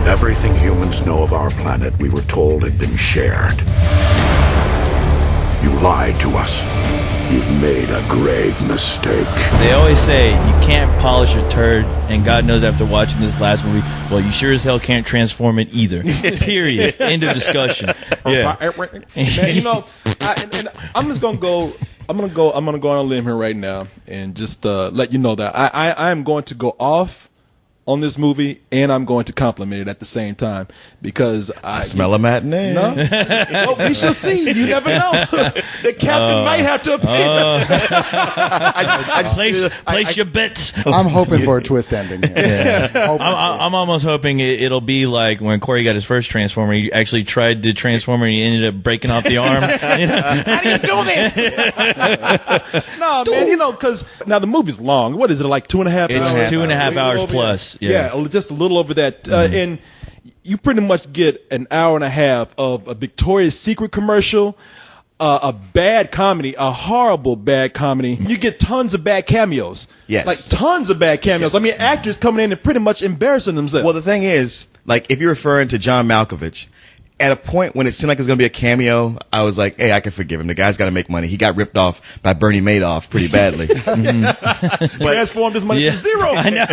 Everything humans know of our planet, we were told, had been shared. You lied to us. You've made a grave mistake. They always say you can't polish a turd, and God knows after watching this last movie, well, you sure as hell can't transform it either. Period. End of discussion. Yeah. Man, you know, and I'm just gonna go. I'm gonna go on a limb here right now and just let you know that I am going to go off on this movie, and I'm going to compliment it at the same time because I smell a matinee. No, well, we shall see. You never know. The captain might have to appear. Place your bets. I'm hoping for a twist ending here. Yeah. I'm almost hoping it'll be like when Corey got his first Transformer. He actually tried to transform and he ended up breaking off the arm. You know? How do you do this? No, man, you know, because now the movie's long. What is it, like 2.5 hours? It's 2.5 hours plus. Yeah, just a little over that. And you pretty much get an hour and a half of a Victoria's Secret commercial, a bad comedy, a horrible bad comedy. You get tons of bad cameos. Yes. Like tons of bad cameos. I mean, actors coming in and pretty much embarrassing themselves. Well, the thing is, like, if you're referring to John Malkovich, at a point when it seemed like it was going to be a cameo, I was like, hey, I can forgive him. The guy's got to make money. He got ripped off by Bernie Madoff pretty badly. Transformed his money to zero. I know.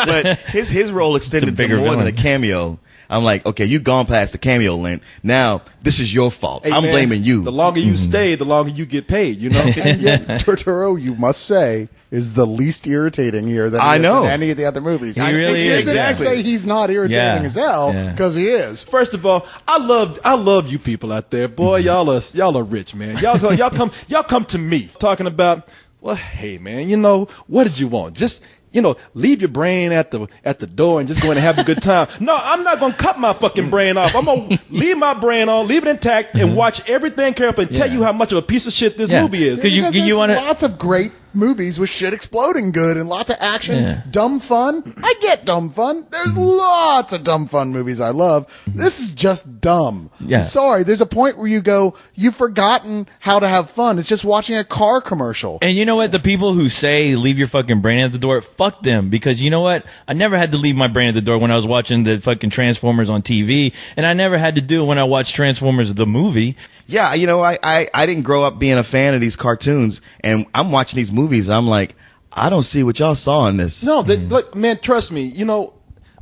But his role extended to more than a cameo. I'm like, okay, you've gone past the cameo length. Now, this is your fault. Hey, I'm man, blaming you. The longer you stay, the longer you get paid, you know? And yet, Turturro, you must say, is the least irritating here than he is in any of the other movies. He really is. Exactly. I say he's not irritating as hell, because he is. First of all, I love you people out there, boy. Y'all are rich, man. Y'all come to me talking about, well, hey, man, you know, what did you want? Just, you know, leave your brain at the door and just go in and have a good time. No, I'm not going to cut my fucking brain off. I'm going to leave my brain on, leave it intact, and watch everything carefully and tell you how much of a piece of shit this movie is. Because you want lots of great movies with shit exploding good and lots of action, dumb fun. I get dumb fun. There's lots of dumb fun movies I love. This is just dumb. Yeah. Sorry, there's a point where you go, you've forgotten how to have fun. It's just watching a car commercial. And you know what? The people who say leave your fucking brain at the door, fuck them. Because you know what? I never had to leave my brain at the door when I was watching the fucking Transformers on TV. And I never had to do it when I watched Transformers the movie. Yeah, you know, I didn't grow up being a fan of these cartoons, and I'm watching these movies, I'm like, I don't see what y'all saw in this. No, look, man, trust me, you know,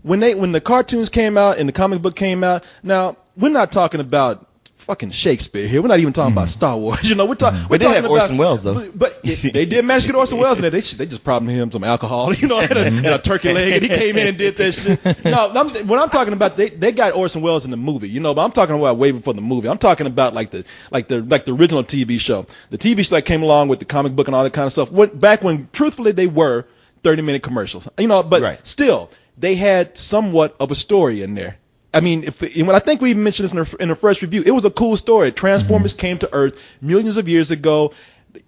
when the cartoons came out and the comic book came out, now, we're not talking about fucking Shakespeare here. We're not even talking about Star Wars. You know, we're talking They did have Orson Welles, though. But they did manage to get Orson Welles in there. They just promised him some alcohol, you know, and a turkey leg, and he came in and did that shit. No, when I'm talking about, they got Orson Welles in the movie, you know, but I'm talking about way before the movie. I'm talking about like the original TV show. The TV show that came along with the comic book and all that kind of stuff. Back when, truthfully, they were 30-minute commercials. You know, but still, they had somewhat of a story in there. I mean, when I think we even mentioned this in the first review, it was a cool story. Transformers came to Earth millions of years ago,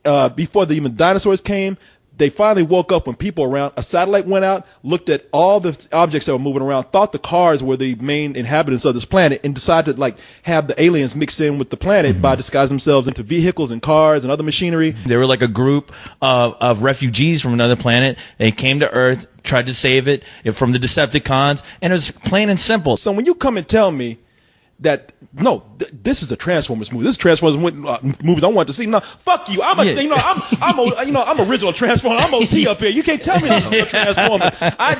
before even dinosaurs came. They finally woke up when people around, a satellite went out, looked at all the objects that were moving around, thought the cars were the main inhabitants of this planet, and decided to have the aliens mix in with the planet by disguising themselves into vehicles and cars and other machinery. They were like a group of refugees from another planet. They came to Earth, tried to save it from the Decepticons, and it was plain and simple. So when you come and tell me that this is a Transformers movie. This is Transformers movies I want to see. No, fuck you. I'm original Transformer. I'm OT up here. You can't tell me this is a Transformer.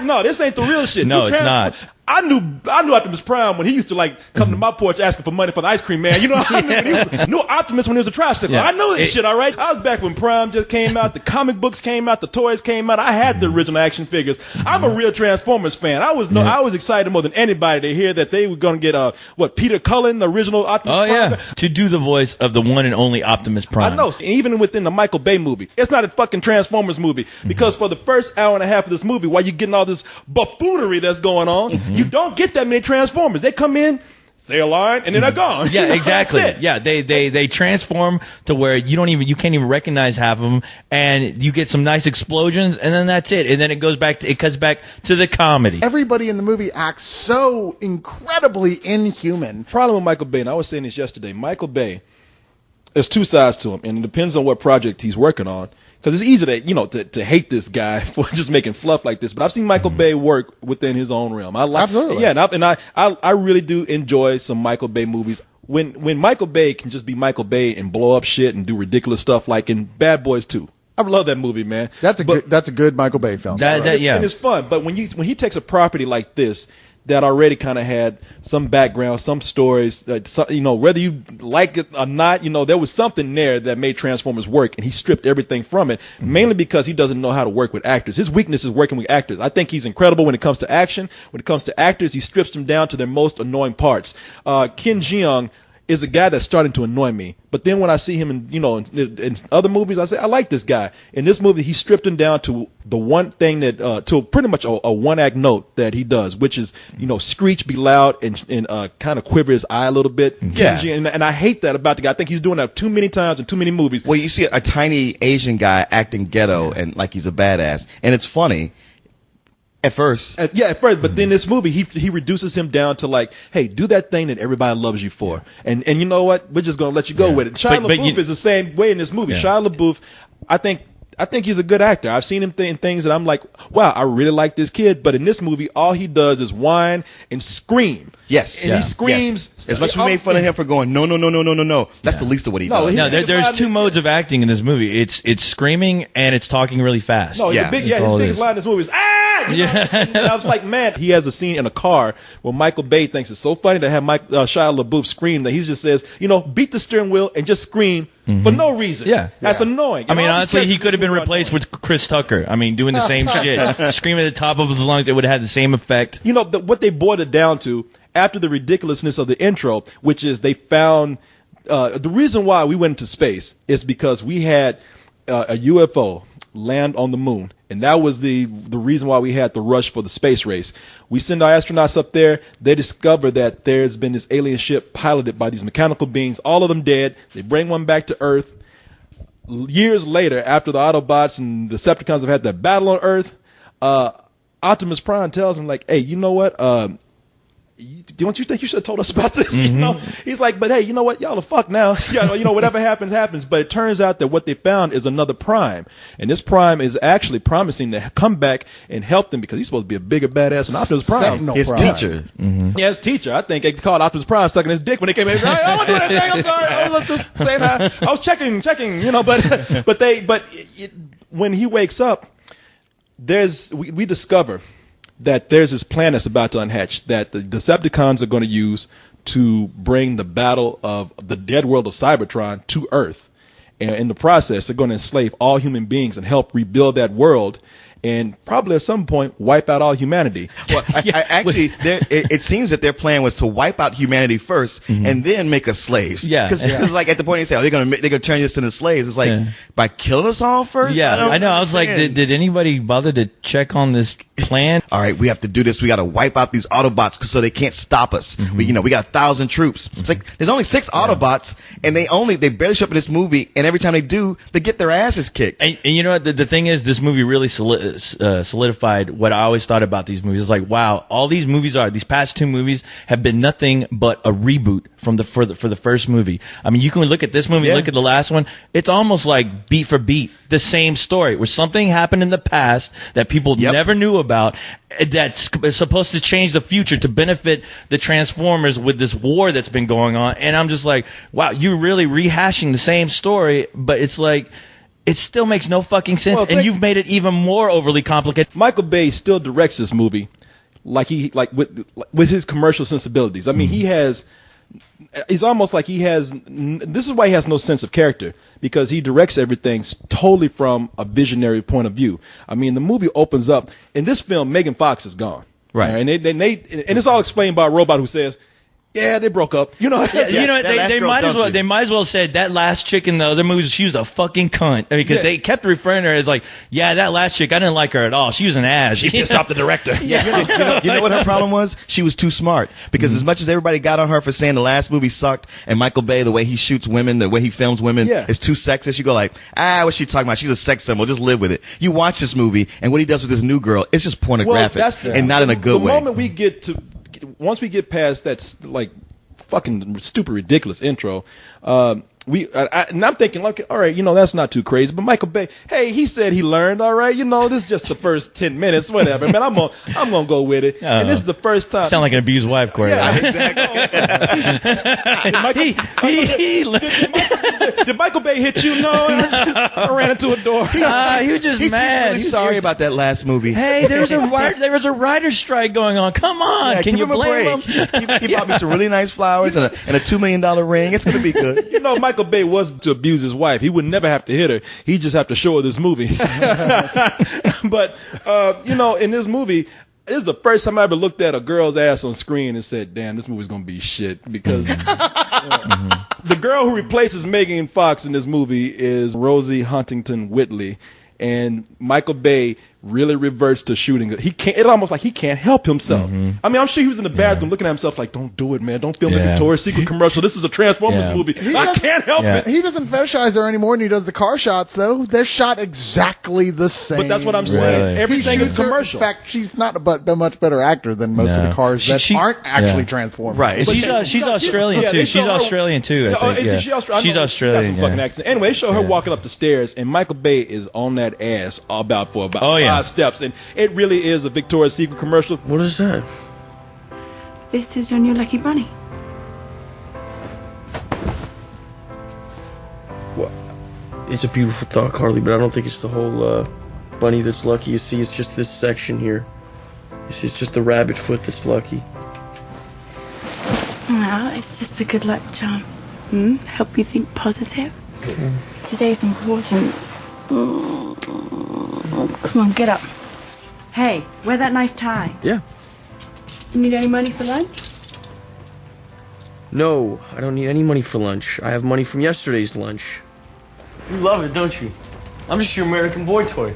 No, this ain't the real shit. No, it's not. I knew Optimus Prime when he used to come to my porch asking for money for the ice cream man. You know, I knew Optimus when he was a tricycle. Yeah. I know this shit, all right? I was back when Prime just came out, the comic books came out, the toys came out. I had the original action figures. I'm a real Transformers fan. I was excited more than anybody to hear that they were going to get Peter Cullen, the original Optimus Prime. To do the voice of the one and only Optimus Prime. I know. And even within the Michael Bay movie, it's not a fucking Transformers movie because for the first hour and a half of this movie, while you're getting all this buffoonery that's going on, you don't get that many Transformers. They come in, say a line, and then they're gone. Yeah, exactly. Yeah, they transform to where you can't even recognize half of them, and you get some nice explosions, and then that's it. And then it cuts back to the comedy. Everybody in the movie acts so incredibly inhuman. Problem with Michael Bay, and I was saying this yesterday, Michael Bay, there's two sides to him, and it depends on what project he's working on. Because it's easy to hate this guy for just making fluff like this. But I've seen Michael Bay work within his own realm. Absolutely. Yeah, and I really do enjoy some Michael Bay movies. When Michael Bay can just be Michael Bay and blow up shit and do ridiculous stuff like in Bad Boys 2. I love that movie, man. That's a good Michael Bay film. Yeah. And it's fun. But when he takes a property like this that already kind of had some background, some stories, whether you like it or not, there was something there that made Transformers work, and he stripped everything from it, mainly because he doesn't know how to work with actors. His weakness is working with actors. I think he's incredible when it comes to action. When it comes to actors, he strips them down to their most annoying parts. Ken Jeong is a guy that's starting to annoy me. But then when I see him in other movies, I say, I like this guy. In this movie, he stripped him down to the one thing that, to pretty much a one-act note that he does, which is, screech, be loud, and kind of quiver his eye a little bit. Yeah. And I hate that about the guy. I think he's doing that too many times in too many movies. Well, you see a tiny Asian guy acting ghetto and like he's a badass, and it's funny. At first. But then this movie, he reduces him down to like, hey, do that thing that everybody loves you for. And you know what? We're just going to let you go with it. Shia LaBeouf is the same way in this movie. Yeah. Shia LaBeouf, I think he's a good actor. I've seen him in things that I'm like, wow, I really like this kid. But in this movie, all he does is whine and scream. Yes. And he screams. Yes. As much as we made fun of him for going, no. That's the least of what he does. No, there's two modes of acting in this movie. It's screaming and it's talking really fast. No, his biggest line in this movie is, And I was like, man, he has a scene in a car where Michael Bay thinks it's so funny to have Shia LaBeouf scream that he just says, beat the steering wheel and just scream for no reason. Yeah. That's annoying. I mean, honestly, he could have been replaced with Chris Tucker. I mean, doing the same shit. Screaming at the top of his lungs, it would have had the same effect. What they boiled it down to, after the ridiculousness of the intro, which is they found the reason why we went into space is because we had a UFO land on the moon. And that was the reason why we had the rush for the space race. We send our astronauts up there. They discover that there's been this alien ship piloted by these mechanical beings, all of them dead. They bring one back to Earth. Years later, after the Autobots and Decepticons have had their battle on Earth, Optimus Prime tells them, like, hey, you know what? Don't you think you should have told us about this? He's like, but hey, you know what? Y'all are fucked now. Whatever happens, happens. But it turns out that what they found is another Prime. And this Prime is actually promising to come back and help them because he's supposed to be a bigger badass than Optimus Prime. His teacher. Yeah, his teacher. I think they called Optimus Prime sucking his dick when they came in. I don't do that thing. I'm sorry. I was just saying I was checking, when he wakes up, we discover that there's this plan that's about to unhatch that the Decepticons are going to use to bring the battle of the dead world of Cybertron to Earth. And in the process, they're going to enslave all human beings and help rebuild that world and probably at some point wipe out all humanity. Well, it seems that their plan was to wipe out humanity first and then make us slaves. Yeah. Because like at the point they say, they're gonna turn us into slaves. It's like by killing us all first. Yeah, I know. I was like, did anybody bother to check on this plan? All right, we have to do this. We got to wipe out these Autobots so they can't stop us. We got 1,000 troops. It's like there's only 6 Autobots, and they barely show up in this movie. And every time they do, they get their asses kicked. And you know what? The thing is, this movie really solidified what I always thought about these movies. It's like, wow, all these past 2 movies have been nothing but a reboot for the first movie. I mean, you can look at this movie, look at the last one. It's almost like beat for beat the same story, where something happened in the past that people never knew about, that's supposed to change the future to benefit the Transformers with this war that's been going on. And I'm just like, wow, you're really rehashing the same story, but it's like, it still makes no fucking sense, and you've made it even more overly complicated. Michael Bay still directs this movie with his commercial sensibilities. I mean, he's almost like this is why he has no sense of character, because he directs everything totally from a visionary point of view. I mean, the movie opens up, in this film, Megan Fox is gone. Right. And it's all explained by a robot who says, yeah, they broke up. They might as well said that last chick in the other movies, she was a fucking cunt, because they kept referring to her as like, yeah, that last chick, I didn't like her at all. She was an ass. She pissed off the director. You know what her problem was? She was too smart, because as much as everybody got on her for saying the last movie sucked, and Michael Bay, the way he shoots women, the way he films women is too sexist, you go like, what's she talking about? She's a sex symbol. Just live with it. You watch this movie, and what he does with this new girl, it's just pornographic, and not in a good way. The moment once we get past that, like, fucking stupid, ridiculous intro, and I'm thinking, like, all right, that's not too crazy. But Michael Bay, hey, he said he learned, all right, this is just the first 10 minutes, whatever. Man, I'm gonna go with it. And this is the first time. Sound like an abused wife, Corey. Yeah, exactly. Did Michael Bay hit you? No, I ran into a door. He was just mad. Really sorry about that last movie. Hey, there was a writer's strike going on. Come on, can you blame him? He bought me some really nice flowers and a $2 million ring. It's gonna be good. Michael Bay was to abuse his wife. He would never have to hit her. He'd just have to show her this movie. But in this movie, this is the first time I ever looked at a girl's ass on screen and said, damn, this movie's going to be shit. Because the girl who replaces Megan Fox in this movie is Rosie Huntington Whiteley. And Michael Bay really reverts to shooting. It's almost like he can't help himself. I mean, I'm sure he was in the bathroom looking at himself like, don't do it, man. Don't film the Victoria's Secret commercial. This is a Transformers movie. I can't help it. He doesn't fetishize her anymore than he does the car shots, though. They're shot exactly the same. But that's what I'm saying. Really? Everything is commercial. In fact, she's not a much better actor than most of the cars that aren't actually Transformers. Right. She's Australian, too. She's Australian, too, I think. She's Australian. She's got some fucking accent. Anyway, they show her walking up the stairs, and Michael Bay is on that ass about 5 steps. And it really is a Victoria's Secret commercial. What is that? This is your new lucky bunny. Well, it's a beautiful thought, Carly, but I don't think it's the whole bunny that's lucky. You see, it's just this section here. You see, it's just the rabbit foot that's lucky. Well, it's just a good luck charm. Help you think positive. Okay. Today's important. Come on, get up. Hey, wear that nice tie. Yeah. You need any money for lunch? No, I don't need any money for lunch. I have money from yesterday's lunch. You love it, don't you? I'm just your American boy toy.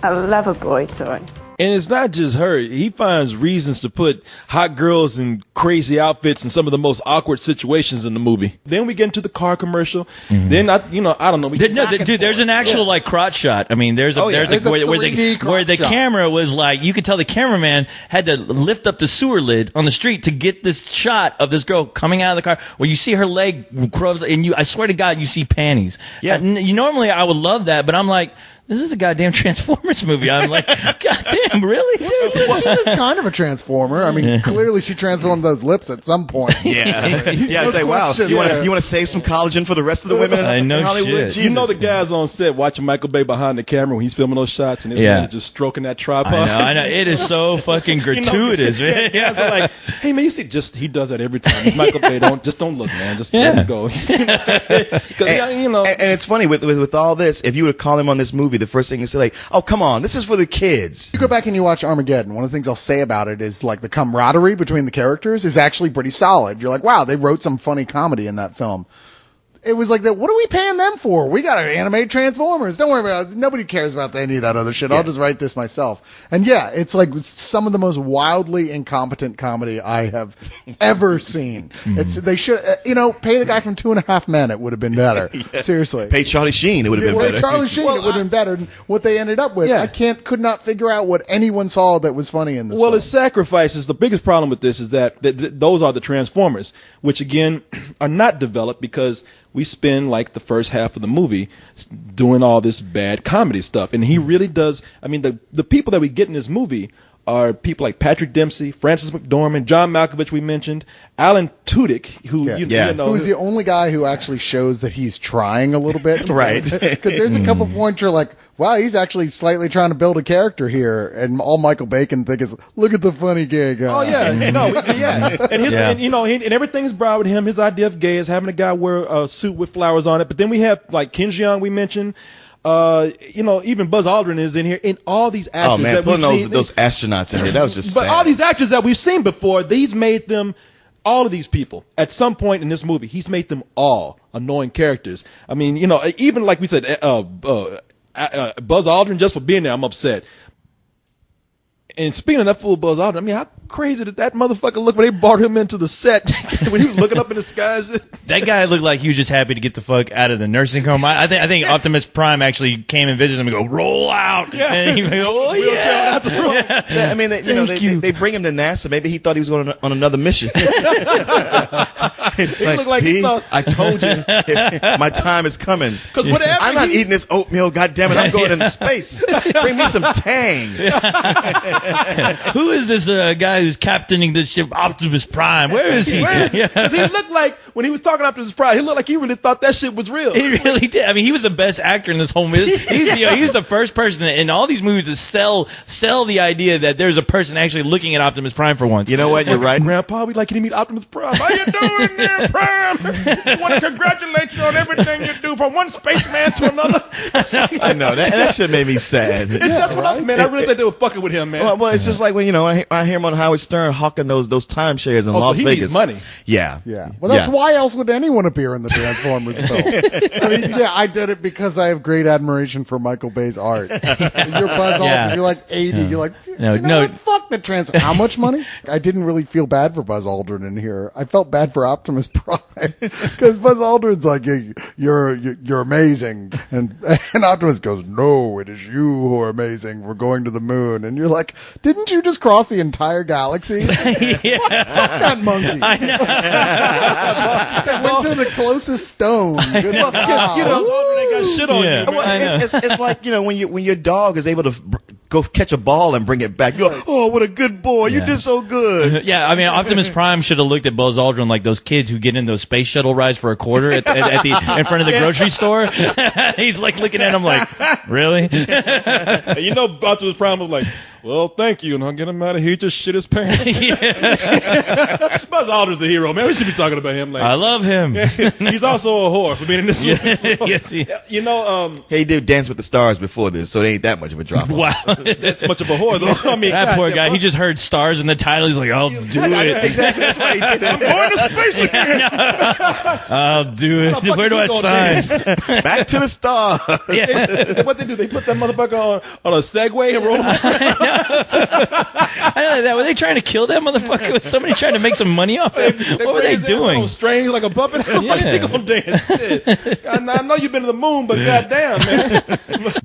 I love a boy toy. And it's not just her. He finds reasons to put hot girls in crazy outfits in some of the most awkward situations in the movie. Then we get into the car commercial. Then I don't know. Dude, there's an actual crotch shot. I mean, there's where the camera was like, you could tell the cameraman had to lift up the sewer lid on the street to get this shot of this girl coming out of the car where you see her leg crubs and I swear to God, you see panties. Yeah. Normally I would love that, but I'm like, this is a goddamn Transformers movie. I'm like, goddamn, really, dude? Well, she was kind of a Transformer. I mean, clearly she transformed those lips at some point. Yeah. It's like, wow, you want to save some collagen for the rest of the women in Hollywood? Shit. The guys on set watching Michael Bay behind the camera when he's filming those shots, and his man is just stroking that tripod. I know. It is so fucking gratuitous, man. Guys are like, hey, man, you see, he does that every time. It's Michael Bay, don't look, man. Just let it go. And it's funny, with all this, if you would call him on this movie, the first thing you say, like, oh, come on, this is for the kids. You go back and you watch Armageddon. One of the things I'll say about it is, like, the camaraderie between the characters is actually pretty solid. You're like, wow, they wrote some funny comedy in that film. It was like that. What are we paying them for? We got to animate Transformers. Don't worry about it. Nobody cares about any of that other shit. I'll just write this myself. And yeah, it's like some of the most wildly incompetent comedy I have ever seen. They should, pay the guy from 2.5 Men. It would have been better. Seriously. Pay Charlie Sheen. It would have been better. Charlie Sheen. It would have been better than what they ended up with. I could not figure out what anyone saw that was funny in this. Well, it's sacrifices. The biggest problem with this is that those are the Transformers, which again are not developed because we spend like the first half of the movie doing all this bad comedy stuff. And he really does. I mean, the people that we get in this movie are people like Patrick Dempsey, Francis McDormand, John Malkovich we mentioned, Alan Tudyk, who who's the only guy who actually shows that he's trying a little bit. Right. Because there's a couple points you're like, wow, he's actually slightly trying to build a character here. And all Michael Bay can think is, look at the funny gay guy. Oh, yeah. And everything is broad with him. His idea of gay is having a guy wear a suit with flowers on it. But then we have like Ken Jeong we mentioned. Even Buzz Aldrin is in here, and all these actors. Oh man, putting those astronauts in here, that was just. But all these actors that we've seen before, these made them. All of these people, at some point in this movie, he's made them all annoying characters. I mean, even like we said, Buzz Aldrin, just for being there, I'm upset. And speaking of that fool Buzz Aldrin, I mean, crazy did that motherfucker look when they brought him into the set when he was looking up in the sky? That guy looked like he was just happy to get the fuck out of the nursing home. I think Optimus Prime actually came and visited him and go, roll out. Yeah. And he goes, oh, yeah. Yeah, I mean, they bring him to NASA. Maybe he thought he was going on another mission. Looked like he thought, I told you, my time is coming. Because whatever I'm not eating this oatmeal. God damn it, I'm going into space. Bring me some Tang. Who is this guy who's captaining this ship, Optimus Prime? Where is he? Because he looked like, when he was talking Optimus Prime, he looked like he really thought that shit was real. He really did. I mean, he was the best actor in this whole movie. He's the first person in all these movies to sell the idea that there's a person actually looking at Optimus Prime for once. You know what? You're right. Grandpa, we'd like you to meet Optimus Prime. How you doing there, Prime? I want to congratulate you on everything you do from one spaceman to another. I know. That shit made me sad. Yeah, that's what I really think they were fucking with him, man. Well, it's just like when, I hear him on Howard Stern hawking those timeshares in Las so he Vegas. needs money. Yeah. Yeah. Well, that's why else would anyone appear in the Transformers film? I mean, yeah, I did it because I have great admiration for Michael Bay's art. You're Buzz Aldrin. You're like 80. You're like, no. Fuck the Transformers. How much money? I didn't really feel bad for Buzz Aldrin in here. I felt bad for Optimus Prime because Buzz Aldrin's like, you're amazing, and Optimus goes, no, it is you who are amazing. We're going to the moon, and you're like, didn't you just cross the entire galaxy? Fuck that monkey. I know. I went to the closest stone. Good luck. Aldrin ain't got shit on you. Well, it's like, when your dog is able to go catch a ball and bring it back. You go, oh, what a good boy. You did so good. Yeah, I mean, Optimus Prime should have looked at Buzz Aldrin like those kids who get in those space shuttle rides for a quarter in front of the grocery store. He's like looking at him like, really? Optimus Prime was like, well, thank you, and I'll get him out of here. He just shit his pants. Buzz Aldrin's the hero, man. We should be talking about him. Like, I love him. He's also a whore for being in this movie. Yes, he is. He did Dance with the Stars before this, so it ain't that much of a drop. Wow. That's much of a whore, though. I mean, that poor guy. He just heard stars in the title. He's like, I'll do it. Exactly. That's why he did it. I'm going to space again. I'll do it. Where do I sign? Back to the stars. Yeah. What they do? They put that motherfucker on a Segway and roll him. I know that. Were they trying to kill that motherfucker? Was somebody trying to make some money off it? What were they doing? On strings like a puppet. How the fuck they gonna dance? Shit. I know you've been to the moon, but goddamn, man.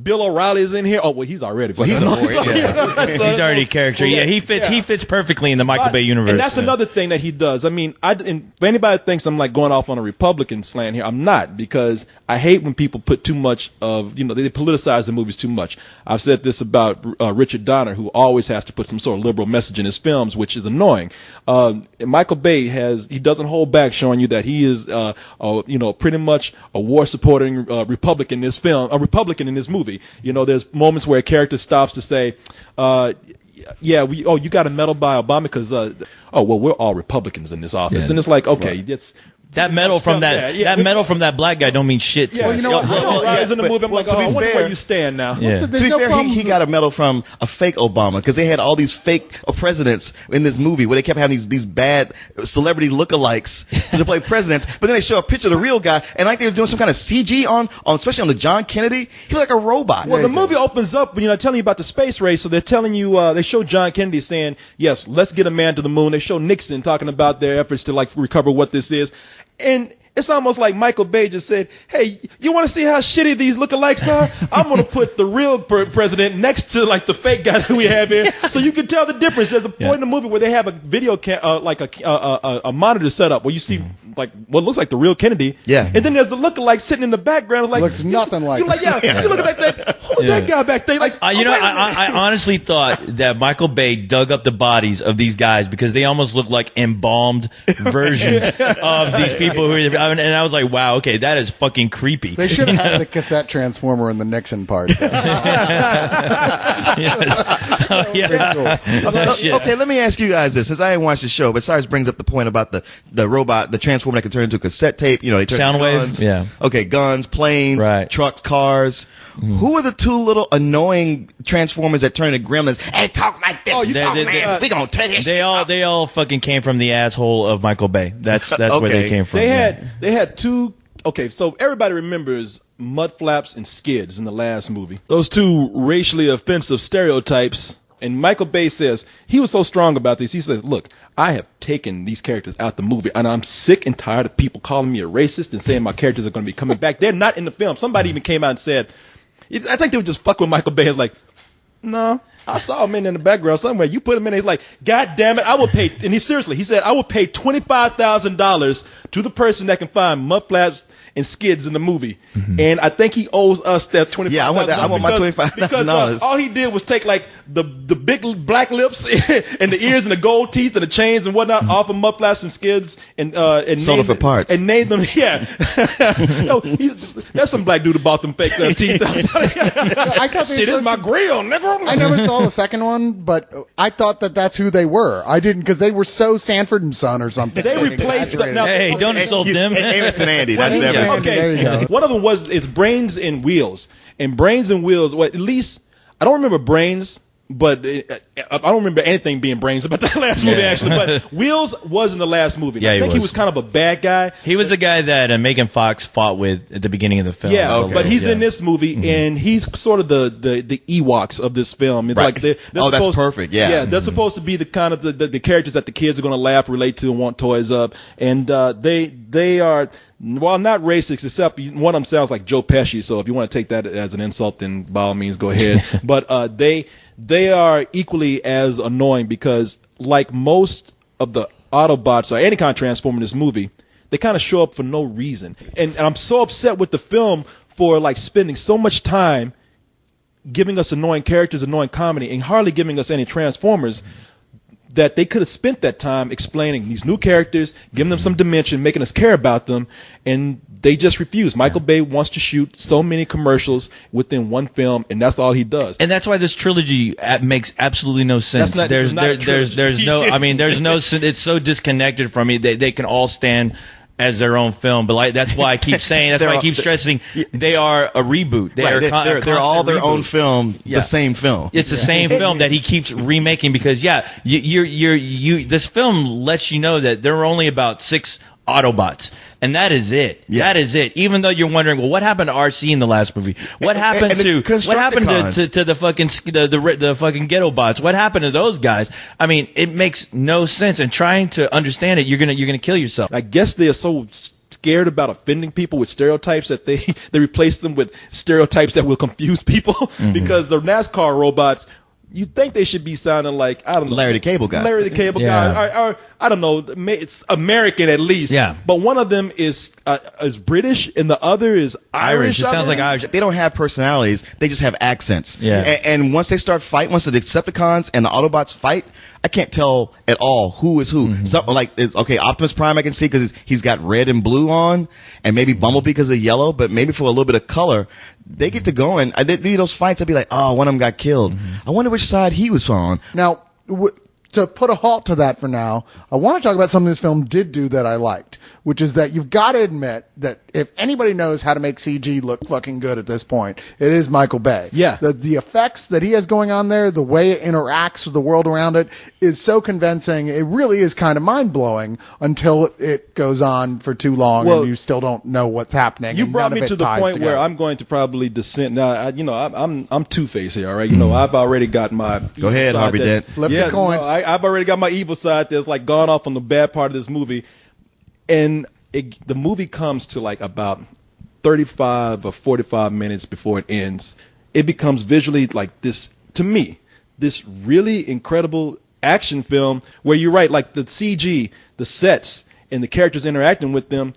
Bill O'Reilly's in here. Oh well, he's already. He's already a character. Yeah, he fits perfectly in the Michael Bay universe. And that's another thing that he does. I mean, if anybody thinks I'm like going off on a Republican slant here, I'm not, because I hate when people put too much of, they politicize the movies too much. I've said this about Richard Donner, who always has to put some sort of liberal message in his films, which is annoying. Michael Bay he doesn't hold back showing you that he is, pretty much a war supporting Republican in this film, a Republican in this movie. There's moments where a character stops to say, you got a medal by Obama because, we're all Republicans in this office. Yeah. And it's like, okay, it's. That medal from that medal from that black guy don't mean shit. Yeah, in the movie, I'm like, I wonder where you stand now. Yeah. To be fair, he got a medal from a fake Obama, because they had all these fake presidents in this movie where they kept having these bad celebrity lookalikes to play presidents, but then they show a picture of the real guy, and like they were doing some kind of CG on especially on the John Kennedy. He looked like a robot. Well, the movie opens up when telling you about the space race, so they're telling you they show John Kennedy saying, yes, let's get a man to the moon. They show Nixon talking about their efforts to recover what this is. And it's almost like Michael Bay just said, hey, you want to see how shitty these lookalikes are? I'm going to put the real president next to the fake guy that we have here, so you can tell the difference. There's a point in the movie where they have a video a monitor set up where you see what looks like the real Kennedy. Yeah. And then there's the lookalike sitting in the background. Looks nothing like. You're like, you look at that. Who's that guy back there? I honestly thought that Michael Bay dug up the bodies of these guys because they almost look like embalmed versions of these people who are. And I was like, wow, okay, that is fucking creepy. They should have had the cassette transformer in the Nixon part. Okay, let me ask you guys this, since I didn't watch the show, but Cyrus brings up the point about the robot, the transformer that can turn into a cassette tape. They turn sound guns. Wave. Yeah. Okay, guns, planes, trucks, cars. Who are the two little annoying transformers that turn into gremlins? Hey, talk like this. Man. We gonna turn this. They all fucking came from the asshole of Michael Bay. That's where they came from. They had two. Okay, so everybody remembers Mudflaps and Skids in the last movie. Those two racially offensive stereotypes And Michael Bay says, he was so strong about this. He says, look, I have taken these characters out the movie, and I'm sick and tired of people calling me a racist and saying my characters are going to be coming back. They're not in the film. Somebody even came out and said, I think they were just fucking with Michael Bay. It's like, no, I saw him in the background somewhere. You put him in. He's like, God damn it, I will pay. And he said, I will pay $25,000 to the person that can find mud flaps and skids in the movie. And I think he owes us that $25,000. Yeah, I want my $25,000. Because all he did was take like the big black lips and the ears and the gold teeth and the chains and whatnot off of mud flaps and skids and sold it for parts and named them. Yeah, no, there's some black dude who bought them fake teeth. I thought shit is my grill, nigga. I never saw the second one, but I thought that's who they were. I didn't, because they were so Sanford and Son or something. They replaced them. Hey, don't insult them. Amos and Andy. That's everything. Okay, there you go. one of them it's Brains and Wheels. And Brains and Wheels, well, at least I don't remember Brains, but I don't remember anything being Brains about that last movie actually. But Wheels was in the last movie. Yeah, I think he was kind of a bad guy. He was the guy that Megan Fox fought with at the beginning of the film. Yeah, but he's in this movie, and he's sort of the Ewoks of this film. It's Right. like they're that's perfect. Yeah, they're supposed to be the kind of the characters that the kids are going to laugh, relate to, and want toys of. And they are, while not racist, except one of them sounds like Joe Pesci. So if you want to take that as an insult, then by all means go ahead. But they are equally as annoying because, like most of the Autobots or any kind of Transformer in this movie, they kind of show up for no reason. And I'm so upset with the film for like spending so much time giving us annoying characters, annoying comedy, and hardly giving us any Transformers, that they could have spent that time explaining these new characters, giving them some dimension, making us care about them, and they just refuse. Michael Bay wants to shoot so many commercials within one film, and that's all he does. And that's why this trilogy makes absolutely no sense. There's no. I mean, there's no. It's so disconnected from it. They can all stand as their own film, but like that's why I keep saying, that's why I keep stressing, they are a reboot. They're all their own film, the same film. It's the same film that he keeps remaking because this film lets you know that there are only about 6 Autobots, and that is it. Yeah. That is it. Even though you're wondering, well, what happened to RC in the last movie? What happened to the fucking the fucking ghetto bots? What happened to those guys? I mean, it makes no sense. And trying to understand it, you're gonna kill yourself. I guess they are so scared about offending people with stereotypes that they replace them with stereotypes that will confuse people because the NASCAR robots, you think they should be sounding like, I don't know, Larry the Cable Guy. Or I don't know, it's American at least. Yeah. But one of them is British and the other is Irish. It sounds like Irish. They don't have personalities. They just have accents. Yeah. And once they start fighting, once the Decepticons and the Autobots fight, I can't tell at all who is who. Something like, Optimus Prime I can see because he's got red and blue on, and maybe Bumblebee because of yellow, but maybe for a little bit of color, they get to going. Those fights, I'd be like, oh, one of them got killed. I wonder which side he was on. Now, to put a halt to that for now, I want to talk about something this film did do that I liked, which is that you've got to admit that if anybody knows how to make CG look fucking good at this point, it is Michael Bay. Yeah. The effects that he has going on there, the way it interacts with the world around it is so convincing. It really is kind of mind-blowing until it goes on for too long and you still don't know what's happening. You brought me to the point where I'm going to probably dissent. Now, I'm Two-Face here, all right? I've already got my... Go ahead, Harvey Dent. Flip the coin. No, I've already got my evil side that's like gone off on the bad part of this movie. And the movie comes to like about 35 or 45 minutes before it ends. It becomes visually like this, to me, this really incredible action film where you're right, like the CG, the sets, and the characters interacting with them.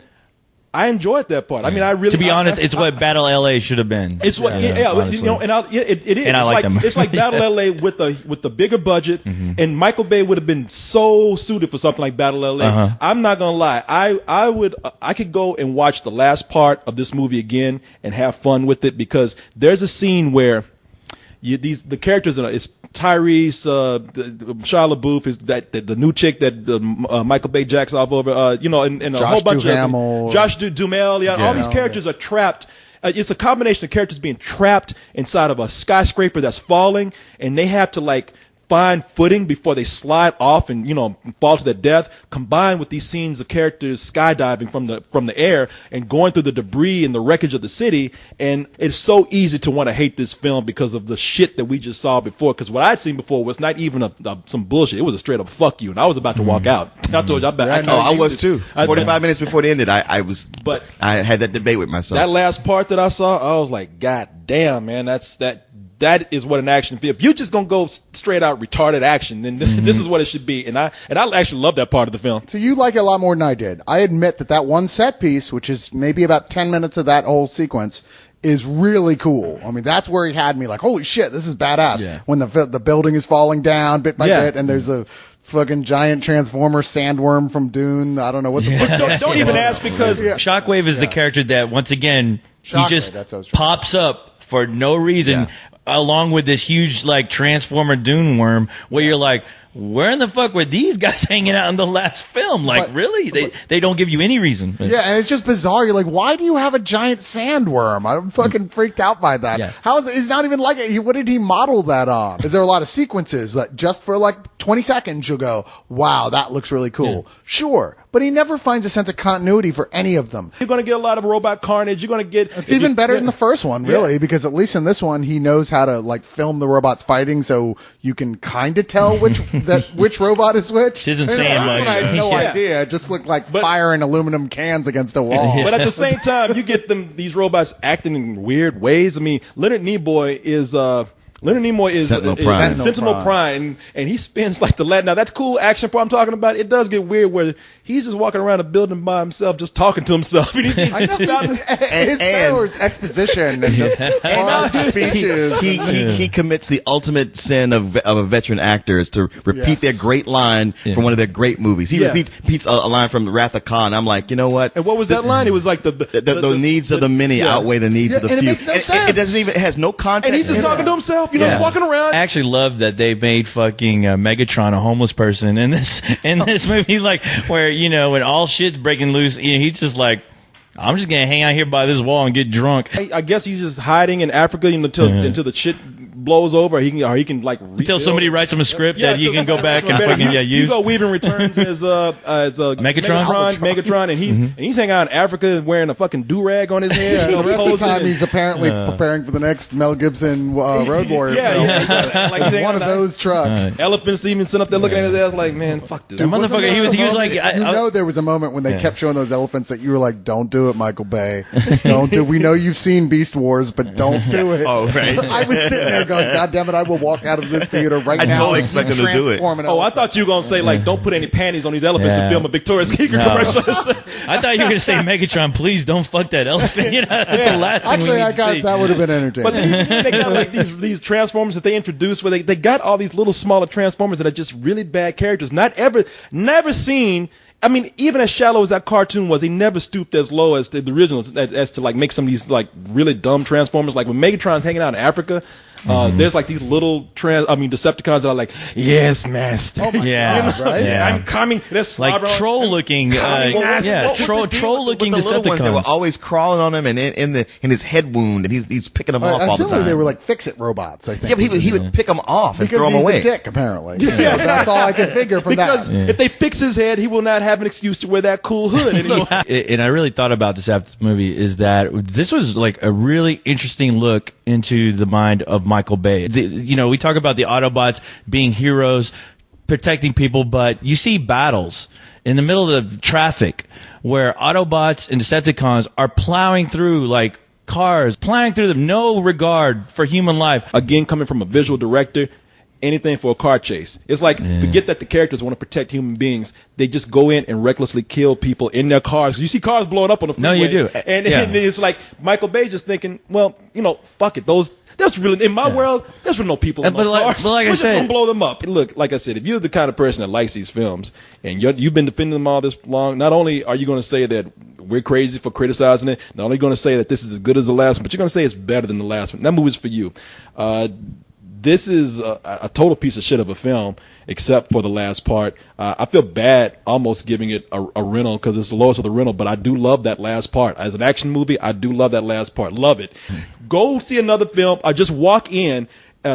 I enjoyed that part. I mean, I really. To be honest, it's what Battle LA should have been. It's what, it is. And I like them. It's like Battle LA with the bigger budget, and Michael Bay would have been so suited for something like Battle LA. I'm not gonna lie. I could go and watch the last part of this movie again and have fun with it because there's a scene where the characters it's Tyrese, Shia LaBeouf is the new chick that Michael Bay jacks off over, and a whole bunch of Josh Duhamel. All these characters are trapped. It's a combination of characters being trapped inside of a skyscraper that's falling, and they have to like find footing before they slide off and, fall to their death, combined with these scenes of characters skydiving from the air and going through the debris and the wreckage of the city. And it's so easy to want to hate this film because of the shit that we just saw before. Because what I'd seen before was not even some bullshit. It was a straight up fuck you. And I was about to walk out. I told you, I was too. 45 minutes before it ended, I had that debate with myself. That last part that I saw, I was like, God damn, man, that is what an action film. If you're just gonna go straight out retarded action, then this is what it should be. And I actually love that part of the film. So you like it a lot more than I did. I admit that one set piece, which is maybe about 10 minutes of that whole sequence, is really cool. I mean, that's where he had me like, holy shit, this is badass. Yeah. When the building is falling down bit by bit, and there's a fucking giant transformer sandworm from Dune. I don't know what the fuck. Don't even ask, because Shockwave is the character that, once again, he just pops up for no reason, along with this huge Transformer Dune worm, where you're like, where in the fuck were these guys hanging out in the last film? Really? They don't give you any reason. Yeah, and it's just bizarre. You're like, why do you have a giant sandworm? I'm fucking freaked out by that. Yeah. How is it? It's not even like it. What did he model that on? Is there a lot of sequences that just for 20 seconds you'll go, wow, that looks really cool? Yeah. Sure. But he never finds a sense of continuity for any of them. You're going to get a lot of robot carnage. You're going to get... It's even better than the first one, really, because at least in this one, he knows how to, film the robots fighting, so you can kind of tell which robot is which. Which isn't saying much. I had no idea. It just looked like firing aluminum cans against a wall. But at the same time, you get these robots acting in weird ways. I mean, Leonard Nimoy is Sentinel Prime, and he spins the last. Now that cool action part I'm talking about, it does get weird where he's just walking around a building by himself, just talking to himself. His exposition and just long speeches. He commits the ultimate sin of a veteran actor is to repeat their great line from one of their great movies. He repeats a line from The Wrath of Khan. I'm like, you know what? And what was that line? It was like the needs of the many outweigh the needs of the few. And it makes no sense. It doesn't even. It has no context. And he's just talking to himself. Just walking around. I actually love that they made fucking Megatron a homeless person in this movie, where when all shit's breaking loose, he's just like, I'm just gonna hang out here by this wall and get drunk. I guess he's just hiding in Africa until the shit blows over. He can until somebody writes him a script that he can go back and fucking use. Hugo Weaving returns as Megatron, and he's hanging out in Africa wearing a fucking do-rag on his head. The rest of the time he's apparently preparing for the next Mel Gibson Road Warrior film. One of those trucks. Elephants even sitting up there looking at his ass like, man, fuck this. That motherfucker, he was like, there was a moment when they kept showing those elephants that you were like, don't do it, Michael Bay. Don't do. We know you've seen Beast Wars, but don't do it. Oh, right. I was sitting there going, God damn it, I will walk out of this theater right now. I totally expect them to do it. I thought you were going to say, don't put any panties on these elephants and film a Victoria's Secret commercial. I thought you were going to say, Megatron, please don't fuck that elephant. That's the last thing we need to see. That would have been entertaining. But they got these Transformers that they introduced where they got all these little smaller Transformers that are just really bad characters. Never seen. I mean, even as shallow as that cartoon was, he never stooped as low as the original, as to make some of these really dumb Transformers. Like when Megatron's hanging out in Africa, there's these little Decepticons that are like, yes, master. Oh my God, right? Yeah. I'm coming. Troll looking, troll looking Decepticons. Ones that were always crawling on him and in his head wound, and he's picking them off all the time. They were fix-it robots, I think. Yeah, but he would pick them off and throw them away. Because he's a dick, apparently. That's all I can figure from that. Because if they fix his head, he will not have an excuse to wear that cool hood anymore. And I really thought about this after the movie, is that this was a really interesting look into the mind of Michael Bay. We talk about the Autobots being heroes, protecting people, but you see battles in the middle of the traffic where Autobots and Decepticons are plowing through cars, plowing through them, no regard for human life. Again, coming from a visual director, anything for a car chase. It's forget that the characters want to protect human beings. They just go in and recklessly kill people in their cars. You see cars blowing up on the freeway. No, you do. And it's like Michael Bay just thinking, well, fuck it. There's really, in my world, there's really no people in those cars. But like I said, just gonna blow them up. Look, like I said, if you're the kind of person that likes these films and you've been defending them all this long, not only are you going to say that we're crazy for criticizing it, not only going to say that this is as good as the last one, but you're going to say it's better than the last one. That movie's for you. This is a total piece of shit of a film, except for the last part. I feel bad almost giving it a rental because it's the lowest of the rental, but I do love that last part. As an action movie, I do love that last part. Love it. Go see another film or just walk in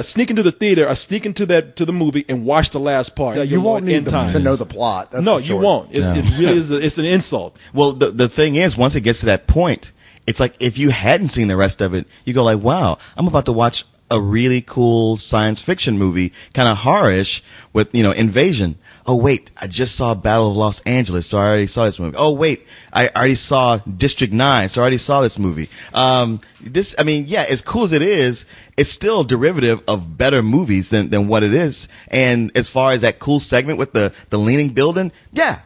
sneak into the theater or sneak into the movie and watch the last part. You won't need to know the plot. That's No, for sure. you won't. It really is. It's an insult. Well, the thing is, once it gets to that point, it's like if you hadn't seen the rest of it, you go like, wow, I'm about to watch a really cool science fiction movie, kind of horror-ish with, invasion. Oh, wait, I just saw Battle of Los Angeles, so I already saw this movie. Oh, wait, I already saw District 9, so I already saw this movie. As cool as it is, it's still derivative of better movies than what it is. And as far as that cool segment with the leaning building, yeah,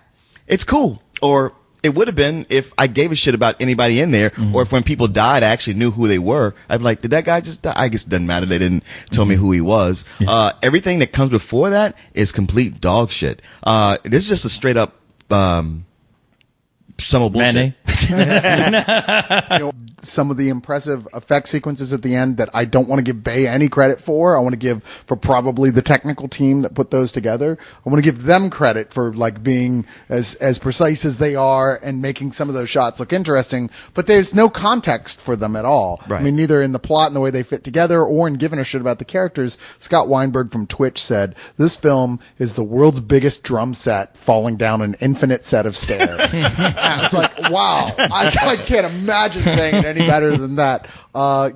it's cool. Or it would have been if I gave a shit about anybody in there, or if when people died, I actually knew who they were. I'd be like, did that guy just die? I guess it doesn't matter. They didn't tell me who he was. Yeah. Everything that comes before that is complete dog shit. This is just a straight up, some bullshit. Some of the impressive effect sequences at the end that I don't want to give Bay any credit for. I want to give for probably the technical team that put those together. I want to give them credit for like being as precise as they are and making some of those shots look interesting, but there's no context for them at all. Right. I mean, neither in the plot and the way they fit together or in giving a shit about the characters. Scott Weinberg from Twitch said, this film is the world's biggest drum set falling down an infinite set of stairs. And it's like, wow, I can't imagine saying it any better than that. I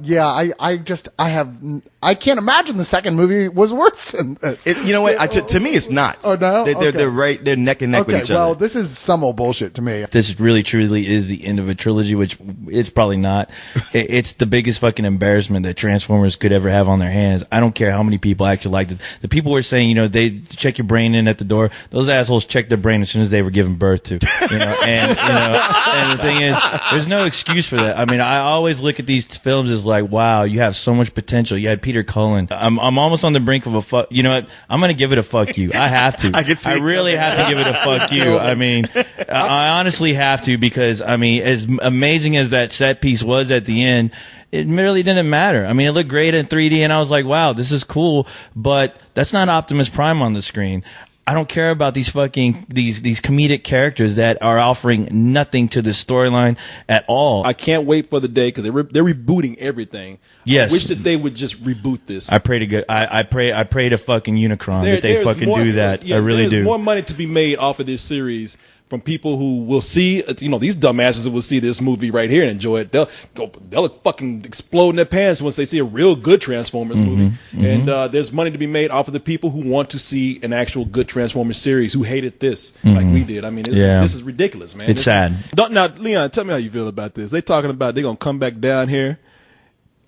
can't imagine the second movie was worse than this. You know what? To me, it's not. Oh no, they're neck and neck with each other. Well, this is some old bullshit to me. This really, truly is the end of a trilogy, which it's probably not. It's the biggest fucking embarrassment that Transformers could ever have on their hands. I don't care how many people actually liked it. The people were saying, they check your brain in at the door. Those assholes checked their brain as soon as they were given birth to. And the thing is, there's no excuse for that. I mean, I always look at these films as like, wow, you have so much potential. You had Peter Cullen. I'm almost on the brink of a fuck. You know what? I'm gonna give it a fuck you. I have to. I really have to give it a fuck you. I mean, I honestly have to, because I mean, as amazing as that set piece was at the end, it really didn't matter. I mean, it looked great in 3D, and I was like, wow, this is cool, but that's not Optimus Prime on the screen. I don't care about these fucking these comedic characters that are offering nothing to the storyline at all. I can't wait for the day, because they're rebooting everything. Yes. I wish that they would just reboot this. I pray to God. I pray to fucking Unicron that they fucking do that. I really do. There's more money to be made off of this series from people who will see, these dumbasses will see this movie right here and enjoy it. They'll fucking explode in their pants once they see a real good Transformers movie. And there's money to be made off of the people who want to see an actual good Transformers series, who hated this like we did. I mean, this is ridiculous, man. It's sad. Now, Leon, tell me how you feel about this. They talking about they're going to come back down here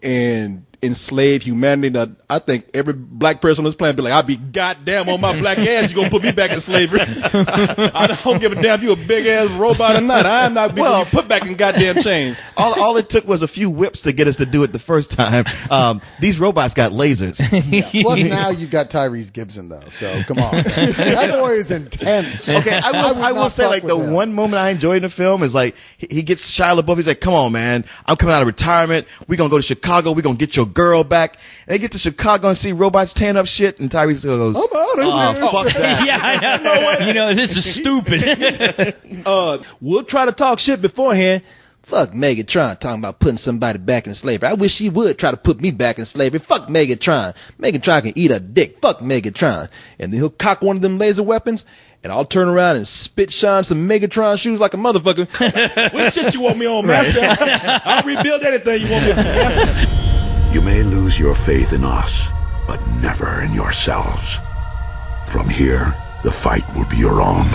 and enslave humanity. Now, I think every black person on this planet be like, I'll be goddamn on my black ass, you gonna put me back in slavery. I don't give a damn if you a big ass robot or not. I'm not being put back in goddamn chains. All it took was a few whips to get us to do it the first time. These robots got lasers. Plus now you've got Tyrese Gibson though, so come on. That boy is intense. Okay, I will say, like, the one moment I enjoyed in the film is like he gets Shia LaBeouf. He's like, come on, man, I'm coming out of retirement. We're gonna go to Chicago. We're gonna get your girl back. And they get to Chicago and see robots tearing up shit, and Tyrese goes, fuck that. Yeah, I know. This is stupid. We'll try to talk shit beforehand. Fuck Megatron talking about putting somebody back in slavery. I wish he would try to put me back in slavery. Fuck Megatron. Megatron can eat a dick. Fuck Megatron. And then he'll cock one of them laser weapons, and I'll turn around and spit shine some Megatron shoes like a motherfucker. What shit you want me on, master? I'll rebuild anything you want me on, master. You may lose your faith in us, but never in yourselves. From here, the fight will be your own.